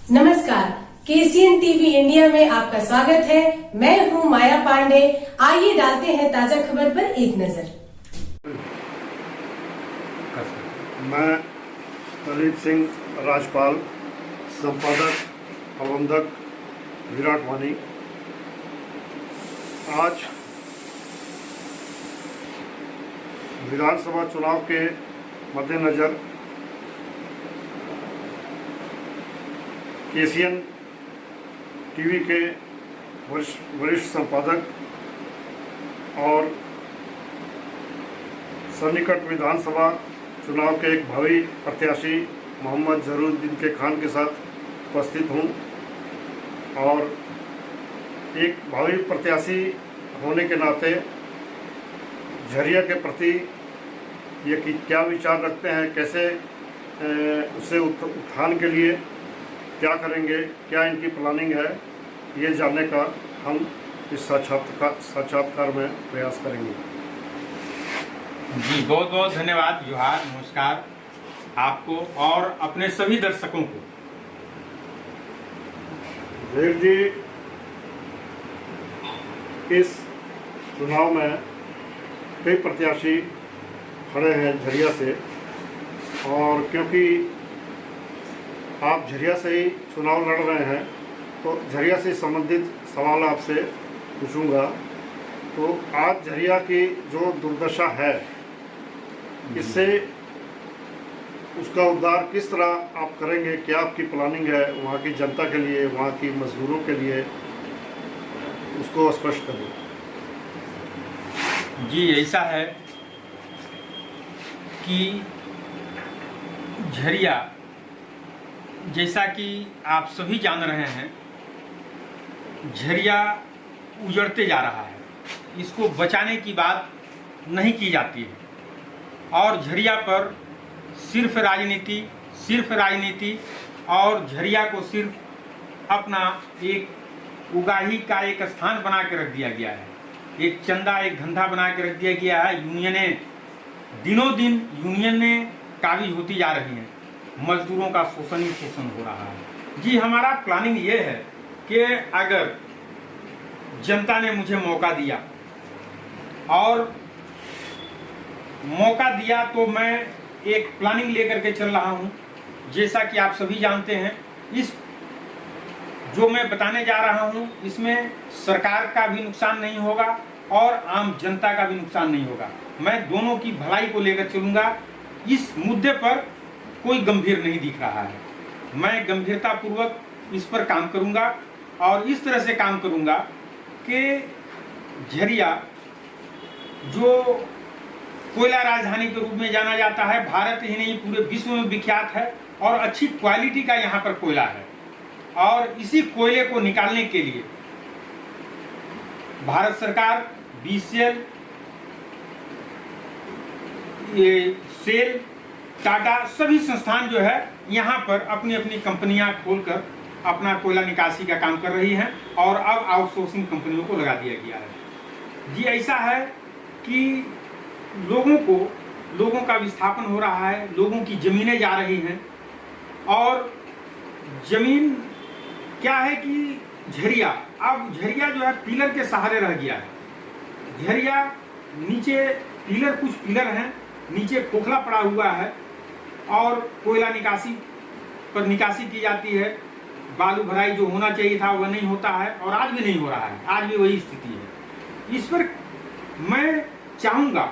नमस्कार, KCN TV India में आपका स्वागत है। मैं हूं माया पांडे। आइए डालते हैं ताजा खबर पर एक नजर। मैं ललित सिंह राजपाल, संपादक प्रबंधक विराट वाणी। आज विधानसभा चुनाव के मद्देनजर केसीएन टीवी के वरिष्ठ संपादक और सन्निकट विधानसभा चुनाव के एक भावी प्रत्याशी मोहम्मद जहरूद्दीन के खान के साथ उपस्थित हूँ और एक भावी प्रत्याशी होने के नाते झरिया के प्रति ये कि क्या विचार रखते हैं, कैसे उसे उत्थान के लिए क्या करेंगे, क्या इनकी प्लानिंग है, ये जानने का हम इस साक्षात्कार में प्रयास करेंगे। जी बहुत बहुत धन्यवाद। जोहार, नमस्कार आपको और अपने सभी दर्शकों को। धीर जी, इस चुनाव में कई प्रत्याशी खड़े हैं झरिया से, और क्योंकि आप झरिया से ही चुनाव लड़ रहे हैं तो झरिया से संबंधित सवाल आपसे पूछूंगा। तो आज झरिया की जो दुर्दशा है, इससे उसका उद्धार किस तरह आप करेंगे, क्या आपकी प्लानिंग है वहाँ की जनता के लिए, वहाँ की मजदूरों के लिए, उसको स्पष्ट करें। जी ऐसा है कि झरिया, जैसा कि आप सभी जान रहे हैं, झरिया उजड़ते जा रहा है। इसको बचाने की बात नहीं की जाती है और झरिया पर सिर्फ राजनीति और झरिया को सिर्फ अपना एक उगाही का एक स्थान बना के रख दिया गया है। एक चंदा, एक धंधा बना के रख दिया गया है। यूनियनें दिनों दिन काबिज होती जा रही हैं। मजदूरों का शोषण ही शोषण हो रहा है। जी हमारा प्लानिंग ये है कि अगर जनता ने मुझे मौका दिया तो मैं एक प्लानिंग लेकर के चल रहा हूँ। जैसा कि आप सभी जानते हैं, इस जो मैं बताने जा रहा हूँ इसमें सरकार का भी नुकसान नहीं होगा और आम जनता का भी नुकसान नहीं होगा। मैं दोनों की भलाई को लेकर चलूँगा। इस मुद्दे पर कोई गंभीर नहीं दिख रहा है। मैं गंभीरतापूर्वक इस पर काम करूँगा और इस तरह से काम करूँगा कि झरिया, जो कोयला राजधानी के रूप में जाना जाता है, भारत ही नहीं पूरे विश्व में विख्यात है और अच्छी क्वालिटी का यहाँ पर कोयला है। और इसी कोयले को निकालने के लिए भारत सरकार, बीसीएल, सेल, टाटा, सभी संस्थान जो है यहाँ पर अपनी अपनी कंपनियां खोलकर अपना कोयला निकासी का काम कर रही हैं और अब आउटसोर्सिंग कंपनियों को लगा दिया गया है। जी ऐसा है कि लोगों का विस्थापन हो रहा है, लोगों की जमीनें जा रही हैं। और जमीन क्या है कि झरिया जो है पिलर के सहारे रह गया है। झरिया नीचे कुछ पिलर हैं, नीचे खोखला पड़ा हुआ है और कोयला निकासी की जाती है। बालू भराई जो होना चाहिए था वह नहीं होता है और आज भी नहीं हो रहा है। आज भी वही स्थिति है। इस पर मैं चाहूँगा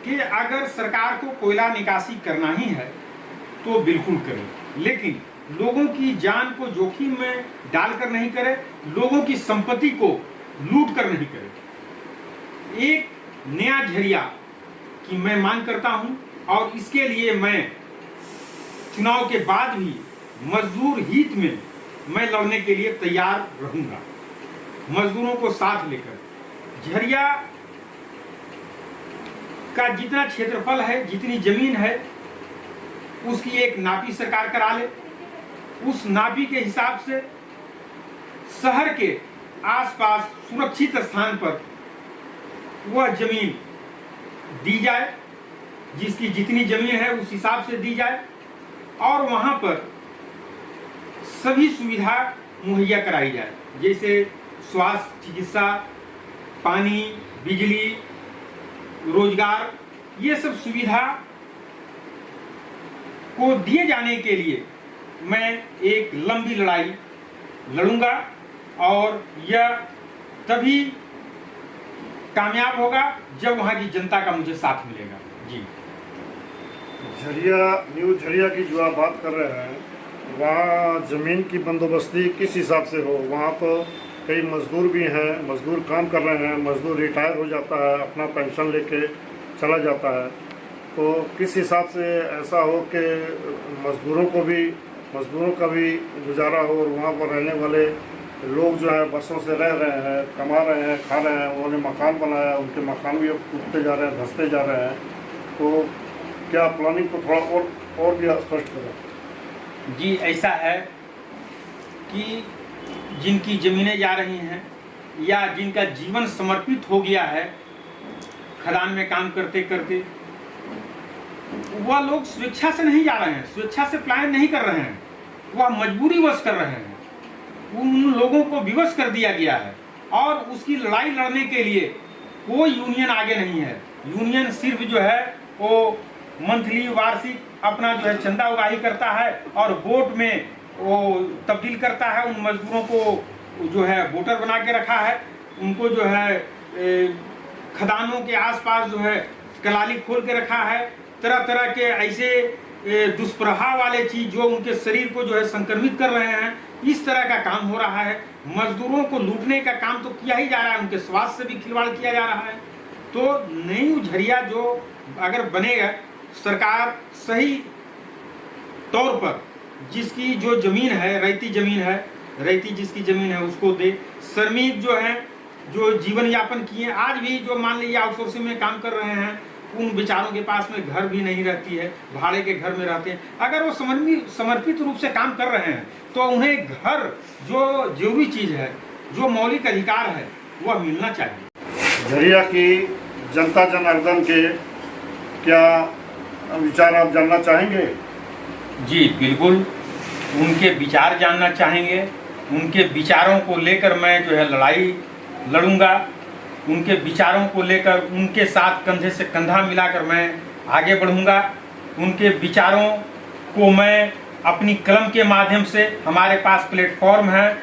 कि अगर सरकार को कोयला निकासी करना ही है तो बिल्कुल करे, लेकिन लोगों की जान को जोखिम में डालकर नहीं करे, लोगों की संपत्ति को लूट कर नहीं करे। एक नया झरिया की मैं मांग करता हूं और इसके लिए मैं चुनाव के बाद भी मजदूर हित में मैं लड़ने के लिए तैयार रहूंगा, मजदूरों को साथ लेकर। झरिया का जितना क्षेत्रफल है, जितनी जमीन है, उसकी एक नापी सरकार करा ले। उस नापी के हिसाब से शहर के आसपास सुरक्षित स्थान पर वह जमीन दी जाए, जिसकी जितनी जमीन है उस हिसाब से दी जाए और वहां पर सभी सुविधा मुहैया कराई जाए, जैसे स्वास्थ्य, चिकित्सा, पानी, बिजली, रोजगार, ये सब सुविधा को दिए जाने के लिए मैं एक लंबी लड़ाई लड़ूंगा और यह तभी कामयाब होगा जब वहां की जनता का मुझे साथ मिलेगा। जी, न्यू झरिया की जो आप बात कर रहे हैं, वहाँ ज़मीन की बंदोबस्ती किस हिसाब से हो? वहाँ तो कई मजदूर भी हैं, मजदूर काम कर रहे हैं, मजदूर रिटायर हो जाता है, अपना पेंशन लेके चला जाता है, तो किस हिसाब से ऐसा हो कि मजदूरों का भी गुजारा हो और वहाँ पर रहने वाले लोग जो है बसों से रह रहे हैं, कमा रहे हैं, खा रहे हैं, उन्होंने मकान बनाया, उनके मकान भी अब टूटते जा रहे हैं, धंसते जा रहे हैं, तो क्या प्लानिंग को थोड़ा और भी स्पष्ट करें? जी, ऐसा है कि जिनकी ज़मीनें जा रही हैं या जिनका जीवन समर्पित हो गया है खदान में काम करते करते, वह लोग स्वेच्छा से नहीं जा रहे हैं, स्वेच्छा से प्लान नहीं कर रहे हैं, वह मजबूरीवश कर रहे हैं। उन लोगों को विवश कर दिया गया है और उसकी लड़ाई लड़ने के लिए कोई यूनियन आगे नहीं है। यूनियन सिर्फ जो है वो मंथली, वार्षिक अपना जो है चंदा उगाही करता है और वोट में वो तब्दील करता है। उन मजदूरों को जो है वोटर बना के रखा है, उनको जो है खदानों के आसपास जो है कलाली खोल के रखा है, तरह तरह के ऐसे दुष्प्रभाव वाले चीज जो उनके शरीर को जो है संक्रमित कर रहे हैं, इस तरह का काम हो रहा है। मजदूरों को लूटने का काम तो किया ही जा रहा है, उनके स्वास्थ्य से भी खिलवाड़ किया जा रहा है। तो न्यू झरिया जो अगर बनेगा, सरकार सही तौर पर जिसकी जो जमीन है, रैती जिसकी जमीन है उसको दे। श्रमिक जो है, जो जीवन यापन किए, आज भी जो मान लीजिए आउटसोर्सिंग में काम कर रहे हैं, उन बेचारों के पास में घर भी नहीं रहती है, भाड़े के घर में रहते हैं। अगर वो समर्पित रूप से काम कर रहे हैं तो उन्हें घर, जो जरूरी चीज है, जो मौलिक अधिकार है, वह मिलना चाहिए। झरिया की जनता जनार्दन के क्या विचार आप जानना चाहेंगे? जी बिल्कुल, उनके विचार जानना चाहेंगे। उनके विचारों को लेकर मैं जो है लड़ाई लड़ूंगा। उनके विचारों को लेकर उनके साथ कंधे से कंधा मिलाकर मैं आगे बढ़ूंगा। उनके विचारों को मैं अपनी कलम के माध्यम से, हमारे पास प्लेटफॉर्म है,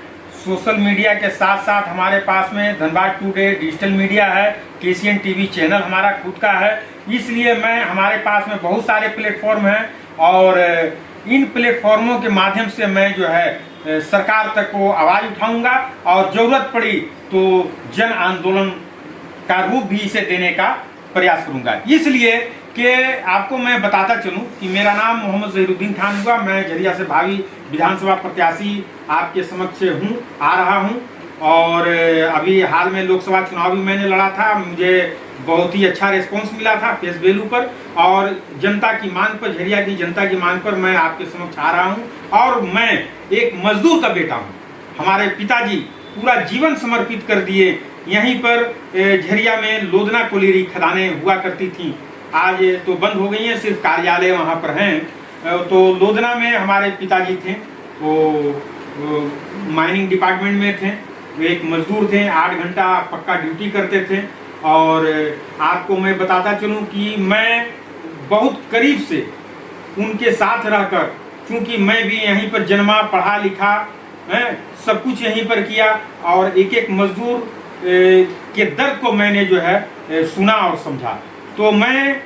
सोशल मीडिया के साथ साथ हमारे पास में धनबाद टुडे डिजिटल मीडिया है, केसीएन टीवी चैनल हमारा खुद का है, इसलिए हमारे पास में बहुत सारे प्लेटफॉर्म हैं और इन प्लेटफॉर्मों के माध्यम से मैं जो है सरकार तक को आवाज़ उठाऊंगा और ज़रूरत पड़ी तो जन आंदोलन का रूप भी इसे देने का प्रयास करूंगा। इसलिए कि आपको मैं बताता चलूं कि मेरा नाम मोहम्मद जहीरुद्दीन खान हुआ। मैं झरिया से भावी विधानसभा प्रत्याशी आपके समक्ष आ रहा हूं और अभी हाल में लोकसभा चुनाव भी मैंने लड़ा था। मुझे बहुत ही अच्छा रिस्पांस मिला था फेस वैल्यू पर, और जनता की मांग पर, झरिया की जनता की मांग पर मैं आपके समक्ष आ रहा हूं। और मैं एक मजदूर का बेटा हूं। हमारे पिताजी पूरा जीवन समर्पित कर दिए। यहीं पर झरिया में लोदना कोलेरी खदानें हुआ करती थी, आज तो बंद हो गई हैं, सिर्फ कार्यालय वहाँ पर हैं। तो लोदना में हमारे पिताजी थे, वो माइनिंग डिपार्टमेंट में थे, वो एक मजदूर थे, 8 घंटा पक्का ड्यूटी करते थे। और आपको मैं बताता चलूँ कि मैं बहुत करीब से उनके साथ रहकर, क्योंकि मैं भी यहीं पर जन्मा, पढ़ा लिखा, सब कुछ यहीं पर किया और एक एक मजदूर के दर्द को मैंने जो है सुना और समझा। तो मैं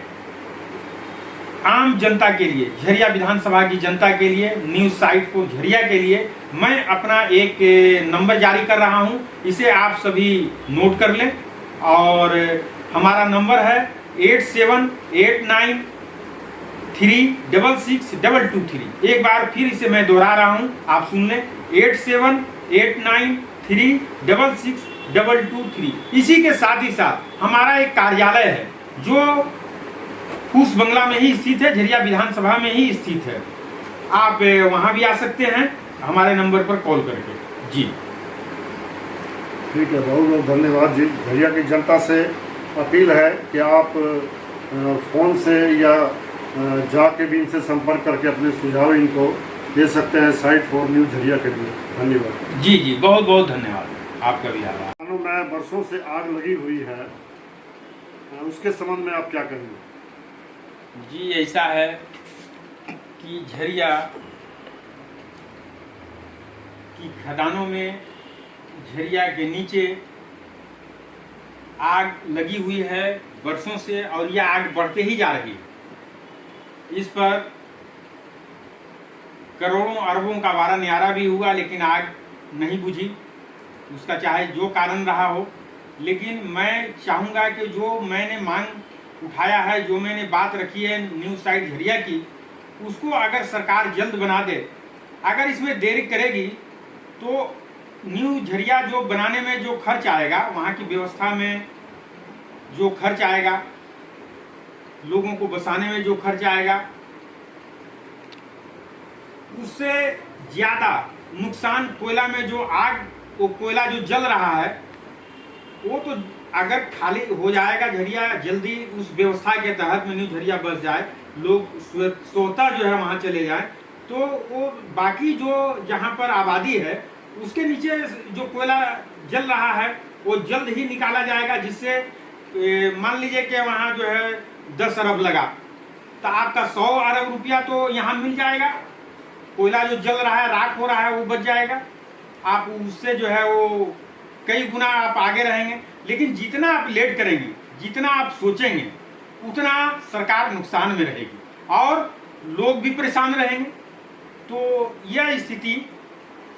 आम जनता के लिए, झरिया विधानसभा की जनता के लिए, न्यूज साइट को झरिया के लिए मैं अपना एक नंबर जारी कर रहा हूं, इसे आप सभी नोट कर लें। और हमारा नंबर है 8789366223। एक बार फिर इसे मैं दोहरा रहा हूं, आप सुन लें, 8789366223। इसी के साथ ही साथ हमारा एक कार्यालय है जो फूस बंगला में ही स्थित है, झरिया विधानसभा में ही स्थित है। आप वहां भी आ सकते हैं हमारे नंबर पर कॉल करके। जी ठीक है, बहुत बहुत धन्यवाद जी। झरिया की जनता से अपील है कि आप फ़ोन से या जाके भी इनसे संपर्क करके अपने सुझाव इनको दे सकते हैं साइट फॉर न्यू झरिया के लिए। धन्यवाद। जी जी, बहुत बहुत धन्यवाद, आपका भी आभार। मानो में बरसों से आग लगी हुई है, उसके संबंध में आप क्या कहेंगे? जी, ऐसा है कि झरिया की खदानों में, झरिया के नीचे आग लगी हुई है बरसों से, और यह आग बढ़ते ही जा रही है। इस पर करोड़ों अरबों का वारा न्यारा भी हुआ, लेकिन आग नहीं बुझी। उसका चाहे जो कारण रहा हो, लेकिन मैं चाहूँगा कि जो मैंने मांग उठाया है, जो मैंने बात रखी है न्यू साइट झरिया की, उसको अगर सरकार जल्द बना दे। अगर इसमें देरी करेगी तो न्यू झरिया जो बनाने में जो खर्च आएगा, वहाँ की व्यवस्था में जो खर्च आएगा, लोगों को बसाने में जो खर्च आएगा, उससे ज़्यादा नुकसान कोयला में जो आग, वो कोयला जो जल रहा है, वो तो अगर खाली हो जाएगा झरिया जल्दी, उस व्यवस्था के तहत में न्यू झरिया बस जाए, लोग स्वतः जो है वहाँ चले जाएं, तो वो बाकी जो जहाँ पर आबादी है उसके नीचे जो कोयला जल रहा है वो जल्द ही निकाला जाएगा, जिससे मान लीजिए कि वहाँ जो है 10 अरब लगा, तो आपका 100 अरब रुपया तो यहाँ मिल जाएगा। कोयला जो जल रहा है, राख हो रहा है, वो बच जाएगा। आप उससे जो है वो कई गुना आप आगे रहेंगे। लेकिन जितना आप लेट करेंगे, जितना आप सोचेंगे, उतना सरकार नुकसान में रहेगी और लोग भी परेशान रहेंगे। तो यह स्थिति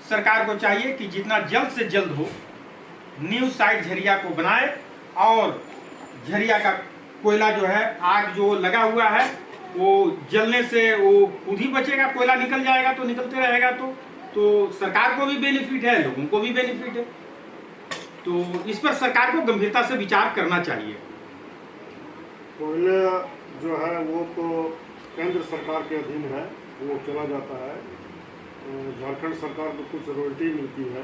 सरकार को चाहिए कि जितना जल्द से जल्द हो न्यू साइट झरिया को बनाए, और झरिया का कोयला जो है, आग जो लगा हुआ है, वो जलने से वो खुद ही बचेगा, कोयला निकल जाएगा तो निकलते रहेगा। तो सरकार को भी बेनिफिट है, लोगों को भी बेनिफिट है। तो इस पर सरकार को गंभीरता से विचार करना चाहिए। कोयला जो है वो तो केंद्र सरकार के अधीन है, वो चला जाता है। झारखंड सरकार को कुछ रॉयल्टी मिलती है,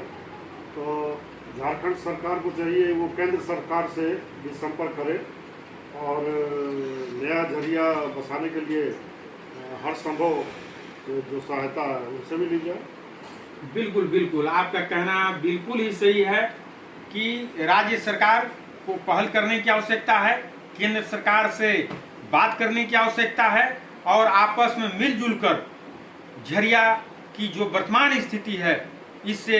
तो झारखंड सरकार को चाहिए वो केंद्र सरकार से भी संपर्क करे और नया झरिया बसाने के लिए हर संभव जो सहायता है उनसे भी ली जाए। बिल्कुल बिल्कुल, आपका कहना बिल्कुल ही सही है कि राज्य सरकार को पहल करने की आवश्यकता है, केंद्र सरकार से बात करने की आवश्यकता है, और आपस में मिलजुल कर झरिया की जो वर्तमान स्थिति है इससे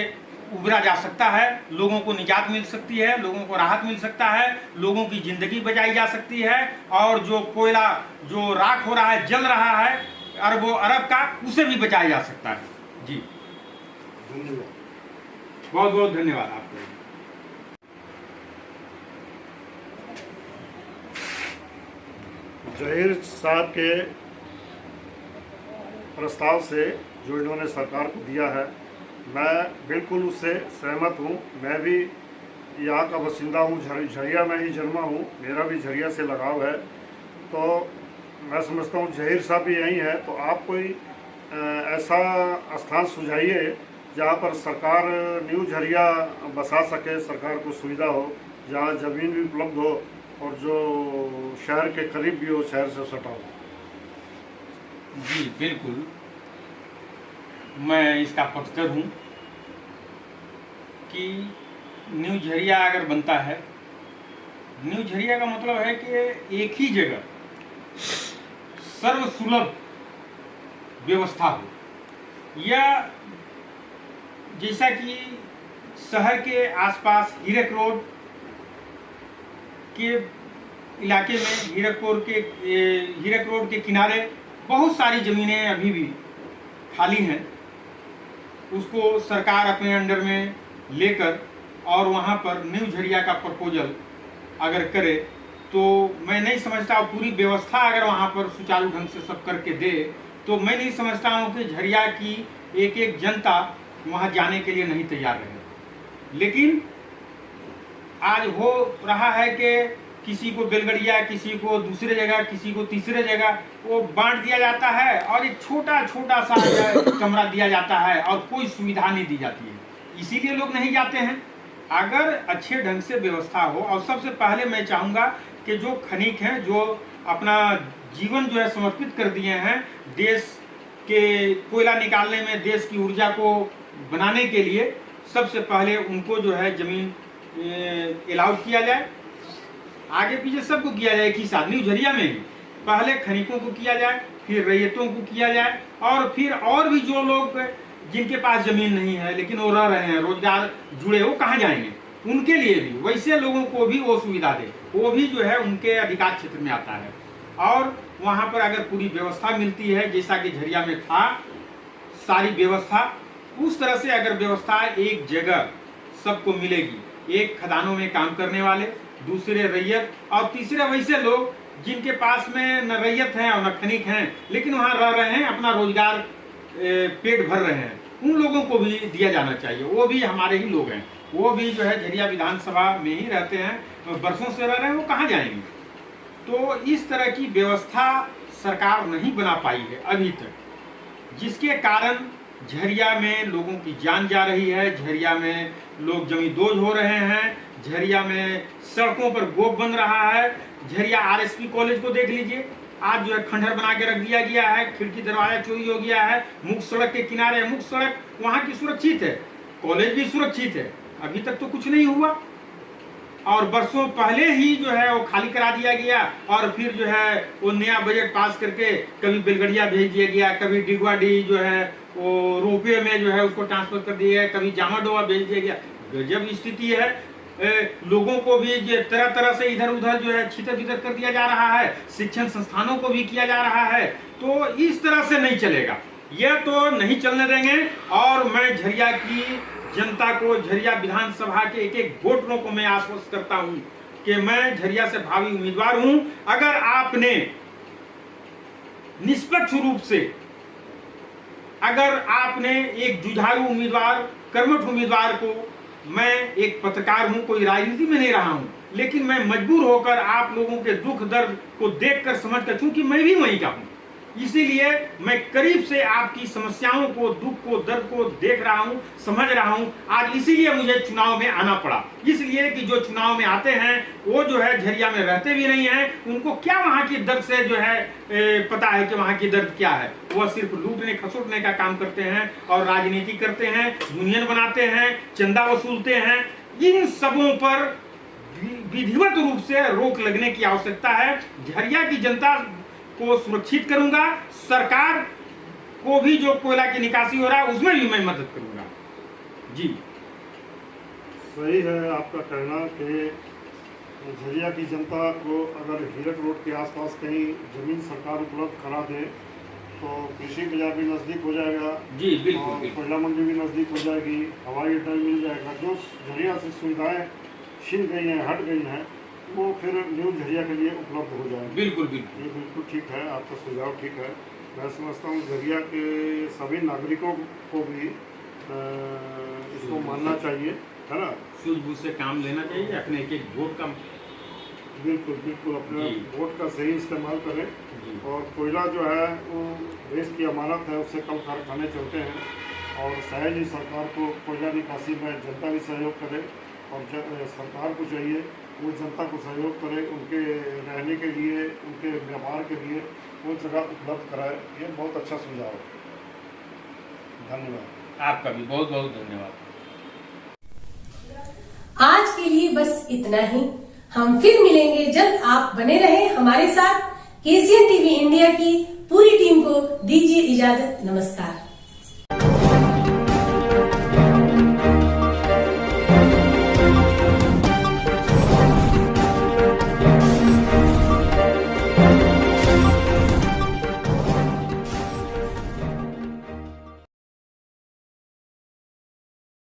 उबरा जा सकता है। लोगों को निजात मिल सकती है, लोगों को राहत मिल सकता है, लोगों की जिंदगी बचाई जा सकती है, और जो कोयला जो राख हो रहा है, जल रहा है अरबों अरब का, उसे भी बचाया जा सकता है। जी धन्यवाद, बहुत बहुत धन्यवाद आपको। जहीर साहब के प्रस्ताव से जो इन्होंने सरकार को दिया है, मैं बिल्कुल उससे सहमत हूँ। मैं भी यहाँ का बासिंदा हूँ, झरिया में ही जन्मा हूँ, मेरा भी झरिया से लगाव है। तो मैं समझता हूँ जहीर साहब भी यहीं है, तो आप कोई ऐसा स्थान सुझाइए जहाँ पर सरकार न्यू झरिया बसा सके, सरकार को सुविधा हो, जहाँ ज़मीन भी उपलब्ध हो और जो शहर के करीब भी हो, शहर से सटा हो। जी बिल्कुल, मैं इसका पक्षधर हूँ कि न्यू झरिया अगर बनता है, न्यू झरिया का मतलब है कि एक ही जगह सर्वसुलभ व्यवस्था हो, या जैसा कि शहर के आसपास हीरक रोड के इलाके में, हीरक रोड के किनारे बहुत सारी ज़मीनें अभी भी खाली हैं, उसको सरकार अपने अंडर में लेकर और वहाँ पर न्यू झरिया का प्रपोजल अगर करे, तो मैं नहीं समझता, पूरी व्यवस्था अगर वहाँ पर सुचारू ढंग से सब करके दे, तो मैं नहीं समझता हूँ कि झरिया की एक एक जनता वहाँ जाने के लिए नहीं तैयार रहे। लेकिन आज हो रहा है कि किसी को बेलगड़िया, किसी को दूसरे जगह, किसी को तीसरे जगह वो बांट दिया जाता है, और एक छोटा छोटा सा कमरा दिया जाता है और कोई सुविधा नहीं दी जाती है, इसीलिए लोग नहीं जाते हैं। अगर अच्छे ढंग से व्यवस्था हो, और सबसे पहले मैं चाहूँगा कि जो खनिक हैं, जो अपना जीवन जो है समर्पित कर दिए हैं देश कि कोयला निकालने में देश की ऊर्जा को बनाने के लिए सबसे पहले उनको जो है जमीन अलाउड किया जाए, आगे पीछे सबको किया जाए कि न्यू झरिया में ही पहले खनिकों को किया जाए, फिर रैयतों को किया जाए, और फिर और भी जो लोग जिनके पास जमीन नहीं है लेकिन वो रह रहे हैं, रोजगार जुड़े, वो कहाँ जाएंगे, उनके लिए भी वैसे लोगों को भी वो सुविधा दे, वो भी जो है उनके अधिकार क्षेत्र में आता है। और वहाँ पर अगर पूरी व्यवस्था मिलती है जैसा कि झरिया में था, सारी व्यवस्था उस तरह से अगर व्यवस्था एक जगह सबको मिलेगी, एक खदानों में काम करने वाले, दूसरे रैयत, और तीसरे वैसे लोग जिनके पास में न रैयत हैं और न खनिक हैं लेकिन वहाँ रह रहे हैं, अपना रोजगार पेट भर रहे हैं, उन लोगों को भी दिया जाना चाहिए। वो भी हमारे ही लोग हैं, वो भी जो है झरिया विधानसभा में ही रहते हैं, बरसों से रह रहे हैं, वो कहाँ जाएंगे। तो इस तरह की व्यवस्था सरकार नहीं बना पाई है अभी तक, जिसके कारण झरिया में लोगों की जान जा रही है, झरिया में लोग जमींदोज हो रहे हैं, झरिया में सड़कों पर गोप बन रहा है। झरिया आरएसपी कॉलेज को देख लीजिए, आज जो है खंडहर बना के रख दिया गया है, खिड़की दरवाजा चोरी हो गया है, मुख्य सड़क के किनारे, मुख्य सड़क वहाँ की सुरक्षित है, कॉलेज भी सुरक्षित है, अभी तक तो कुछ नहीं हुआ। और बरसों पहले ही जो है वो खाली करा दिया गया, और फिर जो है वो नया बजट पास करके कभी बेलगड़िया भेज दिया गया, कभी डिगवाडी जो है वो रोपवे में जो है उसको ट्रांसफर कर दिया गया, कभी जामाडोवा भेज दिया गया। गजब स्थिति है, लोगों को भी तरह तरह से इधर उधर जो है छितर बितर कर दिया जा रहा है, शिक्षण संस्थानों को भी किया जा रहा है। तो इस तरह से नहीं चलेगा, यह तो नहीं चलने देंगे। और मैं झरिया की जनता को, झरिया विधानसभा के एक एक वोटरों को मैं आश्वस्त करता हूं कि मैं झरिया से भावी उम्मीदवार हूं। अगर आपने निष्पक्ष रूप से, अगर आपने एक जुझारू उम्मीदवार, कर्मठ उम्मीदवार को, मैं एक पत्रकार हूं, कोई राजनीति में नहीं रहा हूं, लेकिन मैं मजबूर होकर आप लोगों के दुख दर्द को देखकर समझकर, चूंकि मैं भी वहीं का हूं, इसीलिए मैं करीब से आपकी समस्याओं को, दुख को, दर्द को देख रहा हूं, समझ रहा हूं। आज इसीलिए मुझे चुनाव में आना पड़ा, इसलिए कि जो चुनाव में आते हैं वो जो है झरिया में रहते भी नहीं हैं, उनको क्या वहां की दर्द से जो है पता है कि वहां की दर्द क्या है। वह सिर्फ लूटने खसोटने का काम करते हैं और राजनीति करते हैं, यूनियन बनाते हैं, चंदा वसूलते हैं। इन सबों पर विधिवत रूप से रोक लगने की आवश्यकता है। झरिया की जनता को सुरक्षित करूंगा, सरकार को भी जो कोयला की निकासी हो रहा है उसमें भी मैं मदद करूंगा। जी सही है आपका कहना कि झरिया की जनता को अगर हीरक रोड के आसपास कहीं जमीन सरकार उपलब्ध करा दे तो कृषि बाजार भी नज़दीक हो जाएगा। जी बिल्कुल, कोयला मंडी भी नज़दीक हो जाएगी, हवाई अड्डा मिल जाएगा। जो झरिया से सुविधाएं छिन गई हैं, हट गई हैं, वो फिर न्यू झरिया के लिए उपलब्ध हो जाएंगे। बिल्कुल बिल्कुल, ये बिल्कुल ठीक है, आपका सुझाव ठीक है। मैं समझता हूँ झरिया के सभी नागरिकों को भी इसको मानना चाहिए, है ना, सूझबूझ से काम लेना चाहिए, अपने एक एक वोट का बिल्कुल बिल्कुल अपने वोट का सही इस्तेमाल करें। और कोयला जो है वो देश की अमानत है, उससे कल कारखाने चलते हैं और सहज ही सरकार को कोयला निकासी में जनता भी सहयोग करे, और सरकार को चाहिए वो जनता को सहयोग करे, उनके रहने के लिए, उनके व्यापार के लिए वो जगह उपलब्ध कराए। ये बहुत अच्छा सुझाव है, धन्यवाद। आपका भी बहुत बहुत धन्यवाद। आज के लिए बस इतना ही, हम फिर मिलेंगे जल्द। आप बने रहे हमारे साथ। केसीएन टीवी इंडिया की पूरी टीम को दीजिए इजाजत। नमस्कार।